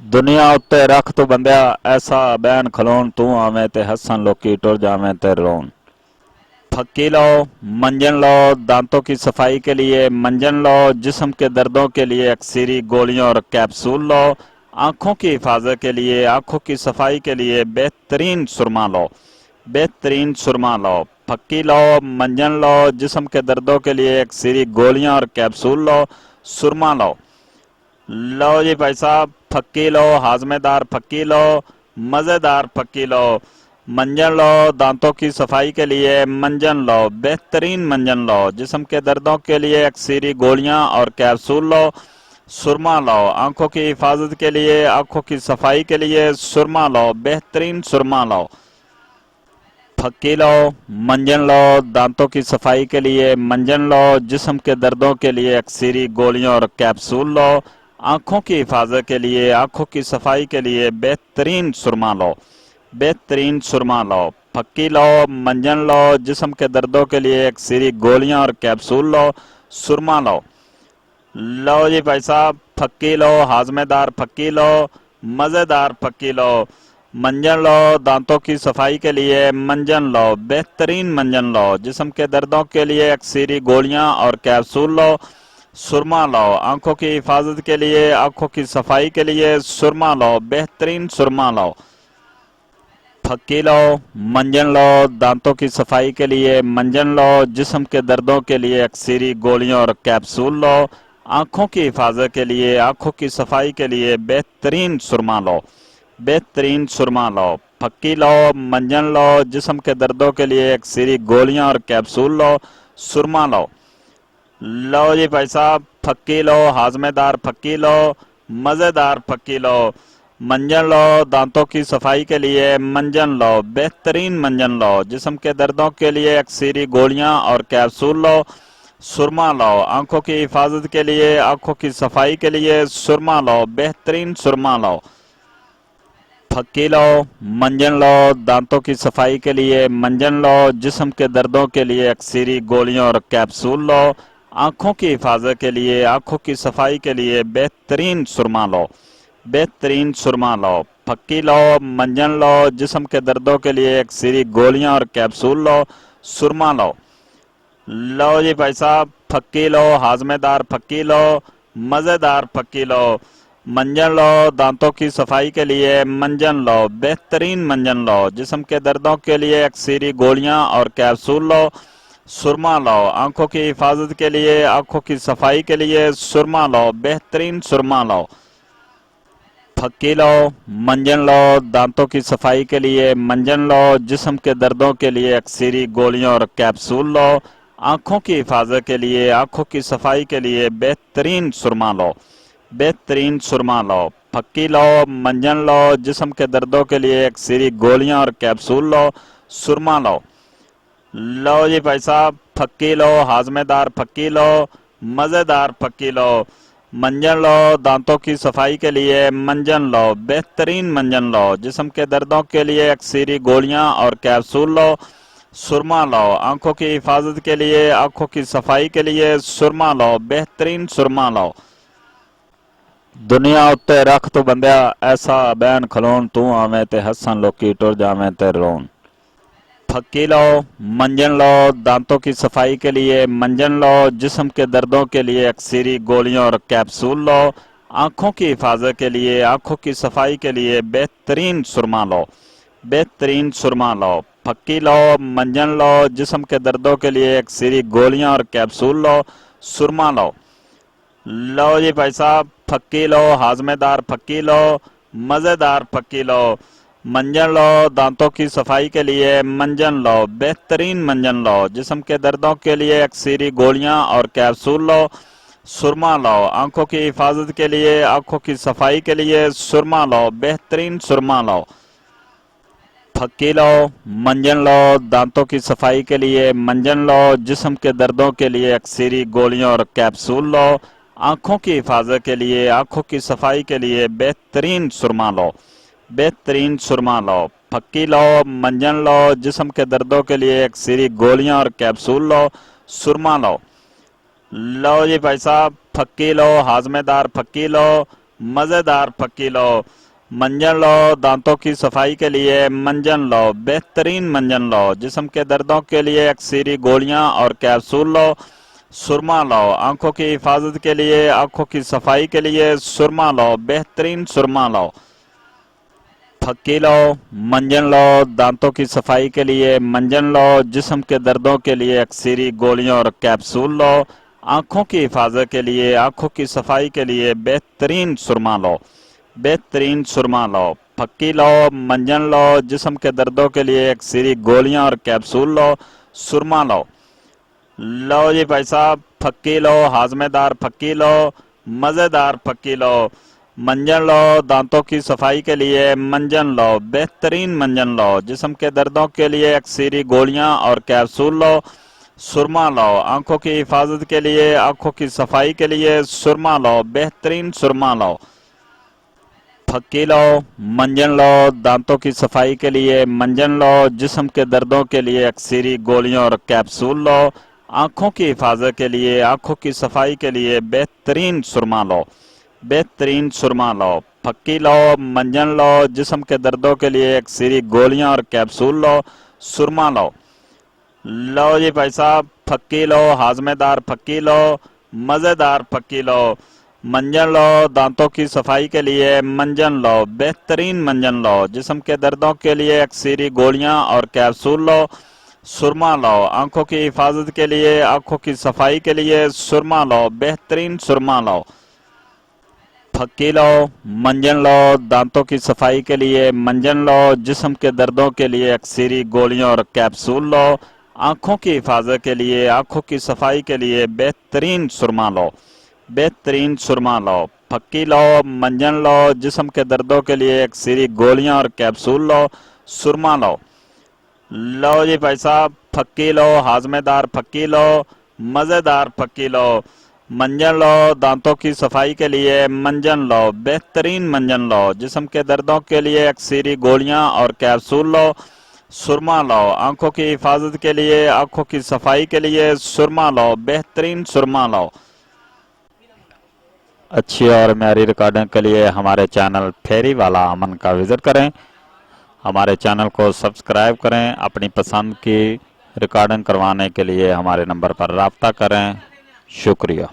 ਦੁਨੀਆ ਉੱਤੇ ਰੱਖ ਤੂੰ ਬੰਦਿਆ ਐਸਾ ਬੈਨ ਖਲੋਣ ਤੂੰ ਆਵੇਂ ਤੇ ਹੱਸਣ ਲੋਕੀ ਟੁਰ ਜਾਵੇਂ ਤੇ ਰੋਣ। फक्की लो, मंजन लो, दांतों की सफाई के लिए मंजन लो, जिस्म के दर्दों के लिए अक्सरी गोलियां और कैप्सूल लो, आँखों की हिफाजत के लिए आँखों की सफाई के लिए बेहतरीन सुरमा लो, बेहतरीन सुरमा लो। फक्की लो, मंजन लो, जिस्म के दर्दों के लिए अक्सरी गोलियां और कैप्सूल लो, सुरमा लो। लो जी भाई साहब, फक्की लो, हाजमेदार फक्की लो, मज़ेदार फक्की लो। मंजन लो, दांतों की सफाई के लिए मंजन लो, बेहतरीन मंजन लो, जिस्म के दर्दों के लिए अक्सरी गोलियां और कैप्सूल लो, सुरमा लो। आंखों की हिफाजत के लिए आंखों की सफाई के लिए सुरमा लो, बेहतरीन सुरमा लो। फक्की लो, मंजन लो, दांतों की सफाई के लिए मंजन लो, जिस्म के दर्दों के लिए अक्सरी गोलियां और कैप्सूल लो, आंखों की हिफाजत के लिए आंखों की सफाई के लिए बेहतरीन सुरमा लो, बेहतरीन सुरमा लो। फक्की लो, मंजन लो, जिस्म के दर्दों के लिए अक्सरी गोलियां और कैप्सूल लो, सुरमा लो। लो जी भाई साहब, फक्की लो, हाजमेदार फक्की लो, मज़ेदार फक्की लो। मंजन लो, दांतों की सफाई के लिए मंजन लो, बेहतरीन मंजन लो, जिस्म के दर्दों के लिए अक्सरी गोलियां और कैप्सूल लो, सुरमा लो। आंखों की हिफाजत के लिए आंखों की सफाई के लिए सुरमा लो, बेहतरीन सुरमा लो। फक्की लो, मंजन लो, दांतों की सफाई के लिए मंजन लो, जिस्म के दर्दों के लिए अक्सरी गोलियां और कैप्सूल लो, आंखों की हिफाजत के लिए आंखों की सफाई के लिए बेहतरीन सुरमा लो, बेहतरीन सुरमा लो। फक्की लो, मंजन लो, जिस्म के दर्दों के लिए अक्सरी गोलियां और कैप्सूल लो, सुरमा लो। लो जी भाई साहब, फक्की लो, हाजमेदार फक्की लो, मज़ेदार फक्की लो। मंजन लो, दांतों की सफाई के लिए मंजन लो, बेहतरीन मंजन लो, जिस्म के दर्दों के लिए अक्सरी गोलियां और कैप्सूल लो, सुरमा लो। आंखों की हिफाजत के लिए आंखों की सफाई के लिए सुरमा लो, बेहतरीन सुरमा लो। फक्की लो, मंजन लो, दांतों की सफाई के लिए मंजन लो, जिस्म के दर्दों के लिए अक्सरी गोलियां और कैप्सूल लो, आंखों की हिफाजत के लिए आंखों की सफाई के लिए बेहतरीन सुरमा लो, बेहतरीन सुरमा लो। फक्की लो, मंजन लो, जिस्म के दर्दों के लिए अक्सरी गोलियां और कैप्सूल लो, सुरमा लो। लो जी भाई साहब, फक्की लो, हाजमेदार फक्की लो, मज़ेदार फक्की लो। मंजन लो, दांतों की सफाई के लिए मंजन लो, बेहतरीन मंजन लो, जिस्म के दर्दों के लिए अक्सरी गोलियां और कैप्सूल लो, सुरमा लो। आंखों की हिफाजत के लिए आंखों की सफाई के लिए सुरमा लो, बेहतरीन सुरमा लो। फक्की लो, मंजन लो, दांतों की सफाई के लिए मंजन लो, जिस्म के दर्दों के लिए अक्सरी गोलियां और कैप्सूल लो, आंखों की हिफाजत के लिए आंखों की सफाई के लिए बेहतरीन सुरमा लो, बेहतरीन सुरमा लो। फक्की लो, मंजन लो, जिस्म के दर्दों के लिए अक्सरी गोलियां और कैप्सूल लो, सुरमा लो। लो जी भाई साहब, फक्की लो, हाजमेदार फक्की लो, मज़ेदार फक्की लो। मंजन लो, दांतों की सफाई के लिए मंजन लो, बेहतरीन मंजन लो, जिस्म के दर्दों के लिए अक्सरी गोलियां और कैप्सूल लो, सुरमा लो। आंखों की हिफाजत के लिए आंखों की सफाई के लिए सुरमा लो, बेहतरीन सुरमा लो। दुनिया उत्ते रख तू बंदिया ऐसा बैन खलोन तू आवें ते हसन लोकी टुर जावें ते रोन। फक्की लो, मंजन लो, दांतों की सफाई के लिए मंजन लो, जिस्म के दर्दों के लिए अक्सरी गोलियां और कैप्सूल लो, आंखों की हिफाजत के लिए आंखों की सफाई के लिए बेहतरीन सुरमा लो, बेहतरीन सुरमा लो। फक्की लो, मंजन लो, जिस्म के दर्दों के लिए अक्सरी गोलियां और कैप्सूल लो, सुरमा लो। लो जी भाई साहब, फक्की लो, हाजमेदार फक्की लो, मज़ेदार फक्की लो। मंजन लो, दांतों की सफाई के लिए मंजन लो, बेहतरीन मंजन लो, जिस्म के दर्दों के लिए अक्सरी गोलियां और कैप्सूल लो, सुरमा लो। आंखों की हिफाजत के लिए आंखों की सफाई के लिए सुरमा लो, बेहतरीन सुरमा लो। फक्की लो, मंजन लो, दांतों की सफाई के लिए मंजन लो, जिस्म के दर्दों के लिए अक्सरी गोलियां और कैप्सूल लो, आंखों की हिफाजत के लिए आंखों की सफाई के लिए बेहतरीन सुरमा लो, बेहतरीन सुरमा लो। फक्की लो, मंजन लो, जिस्म के दर्दों के लिए अक्सरी गोलियां और कैप्सूल लो, सुरमा लो। लो जी भाई साहब, फक्की लो, हाजमेदार फक्की लो, मज़ेदार फक्की लो। मंजन लो, दांतों की सफाई के लिए मंजन लो, बेहतरीन मंजन लो। जिस्म के दर्दों के लिए अक्सरी गोलियां और कैप्सूल लो। सुरमा लो, आंखों की हिफाजत के लिए, आंखों की सफाई के लिए सुरमा लो, बेहतरीन सुरमा लो। फक्की लो, मंजन लो, दांतों की सफाई के लिए मंजन लो। जिस्म के दर्दों के लिए अक्सरी गोलियां और कैप्सूल लो। आंखों की हिफाजत के लिए, आंखों की सफाई के लिए बेहतरीन सुरमा लो, बेहतरीन सुरमा लो। फक्की लो, मंजन लो, जिस्म के दर्दों के लिए अक्सरी गोलियां और कैप्सूल लो। सुरमा लो। लो जी भाई साहब, फक्की लो, हाजमेदार फक्की लो, मज़ेदार फक्की लो। मंजन लो, दांतों की सफाई के लिए मंजन लो, बेहतरीन मंजन लो। जिस्म के दर्दों के लिए अक्सरी गोलियां और कैप्सूल लो। सुरमा लो, आंखों की हिफाजत के लिए, आंखों की सफाई के लिए सुरमा लो, बेहतरीन सुरमा लो। फक्की लो, मंजन लो, दांतों की सफाई के लिए मंजन लो। जिस्म के दर्दों के लिए अक्सरी गोलियां और कैप्सूल लो। आंखों की हिफाजत के लिए, आंखों की सफाई के लिए बेहतरीन सुरमा लो, बेहतरीन सुरमा लो। फक्की लो, मंजन लो, जिस्म के दर्दों के लिए अक्सरी गोलियां और कैप्सूल लो। सुरमा लो। लो जी भाई साहब, फक्की लो, हाजमेदार फक्की लो, मज़ेदार फक्की लो। मंजन लो, दांतों की सफाई के लिए मंजन लो, बेहतरीन मंजन लो। जिस्म के दर्दों के लिए अक्सरी गोलियां और कैप्सूल लो। सुरमा लो, आंखों की हिफाजत के लिए, आंखों की सफाई के लिए सुरमा लो, बेहतरीन सुरमा लो। फक्की लो, मंजन लो, दांतों की सफाई के लिए मंजन लो। जिस्म के दर्दों के लिए अक्सरी गोलियां और कैप्सूल लो। आंखों की हिफाजत के लिए, आंखों की सफाई के लिए बेहतरीन सुरमा लो, बेहतरीन सुरमा लो। फक्की लो, मंजन लो, जिस्म के दर्दों के लिए अक्सरी गोलियां और कैप्सूल लो। सुरमा लो। लो जी भाई साहब, फक्की लो, हाजमेदार फक्की लो, मज़ेदार फक्की लो। मंजन लो, दांतों की सफाई के लिए मंजन लो, बेहतरीन मंजन लो। जिस्म के दर्दों के लिए अक्सरी गोलियां और कैप्सूल लो। सुरमा लो, आंखों की हिफाजत के लिए, आंखों की सफाई के लिए सुरमा लो, बेहतरीन सुरमा लो। अच्छी और म्यारी रिकॉर्डिंग के लिए हमारे चैनल फेरी वाला अमन का विजिट करें। हमारे चैनल को सब्सक्राइब करें। अपनी पसंद की रिकॉर्डिंग करवाने के लिए हमारे नंबर पर राब्ता करें। शुक्रिया।